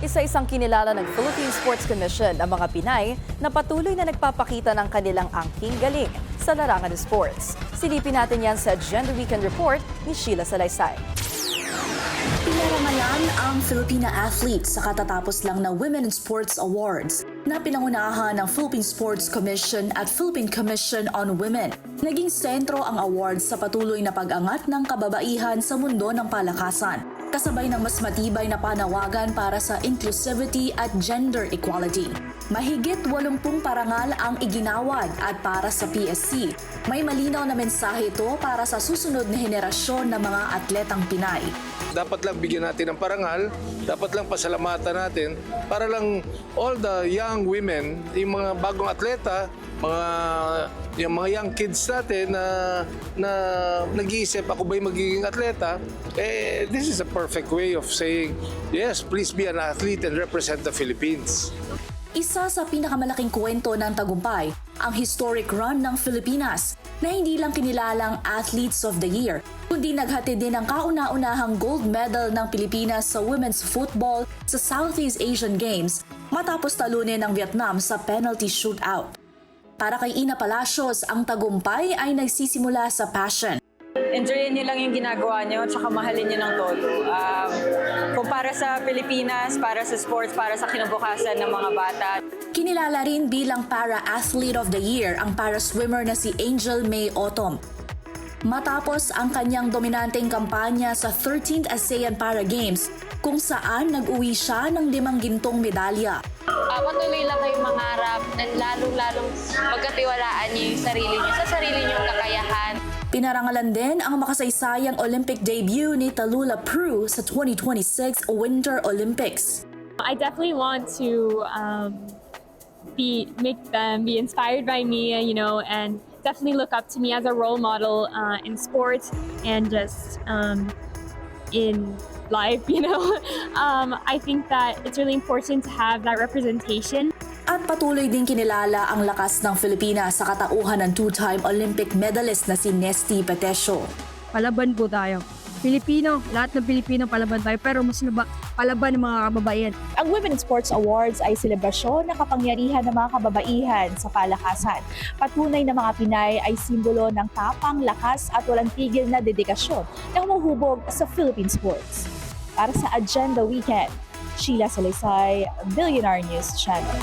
Isa-isang kinilala ng Philippine Sports Commission ang mga Pinay na patuloy na nagpapakita ng kanilang angking galing sa larangan ng sports. Silipin natin yan sa Gender Weekend Report ni Sheila Salaysay. Pinarangalan ang Filipina athletes sa katatapos lang na Women in Sports Awards na pinangunahan ng Philippine Sports Commission at Philippine Commission on Women. Naging sentro ang awards sa patuloy na pag-angat ng kababaihan sa mundo ng palakasan, kasabay ng mas matibay na panawagan para sa inclusivity at gender equality. Mahigit 80 parangal ang iginawad at para sa PSC. May malinaw na mensahe ito para sa susunod na henerasyon ng mga atletang Pinay. Dapat lang bigyan natin ng parangal, dapat lang pasalamatan natin para lang all the young women, yung mga bagong atleta, yung mga young kids natin na nag-iisip, ako ba'y magiging atleta? This is a perfect way of saying, yes, please be an athlete and represent the Philippines. Isa sa pinakamalaking kwento ng tagumpay, ang historic run ng Pilipinas na hindi lang kinilalang Athletes of the Year, kundi naghatid din ng kauna-unahang gold medal ng Pilipinas sa women's football sa Southeast Asian Games matapos talunin ng Vietnam sa penalty shootout. Para kay Ina Palacios, ang tagumpay ay nagsisimula sa passion. Enjoyin niyo lang yung ginagawa niyo at saka mahalin niyo ng todo. Kung para sa Pilipinas, para sa sports, para sa kinabukasan ng mga bata. Kinilala rin bilang Para-Athlete of the Year ang para-swimmer na si Angel May Autumn. Matapos ang kanyang dominanteng kampanya sa 13th ASEAN Para Games, kung saan nag-uwi siya ng 5 gintong medalya. Patuloy lang kayong mangarap at lalong-lalong pagkatiwalaan niyo yung sarili niyo sa sarili niyong kakayahan. Pinarangalan din ang makasaysayang Olympic debut ni Tallulah Prue sa 2026 Winter Olympics. I definitely want to make them be inspired by me, and definitely look up to me as a role model in sports and just in life, I think that it's really important to have that representation. At patuloy din kinilala ang lakas ng Pilipinas sa katauhan ng 2-time Olympic medalist na si Nesty Petesio. Palaban po tayo. Lahat ng Pilipino palaban tayo, pero mas palaban ng mga kababaihan. Ang Women in Sports Awards ay selebrasyon ng kapangyarihan ng mga kababaihan sa palakasan. Patunay na mga Pinay ay simbolo ng tapang, lakas at walang tigil na dedikasyon na humuhubog sa Philippine sports. Para sa Agenda Weekend, Sheila Salaysay, Billionaire News Channel.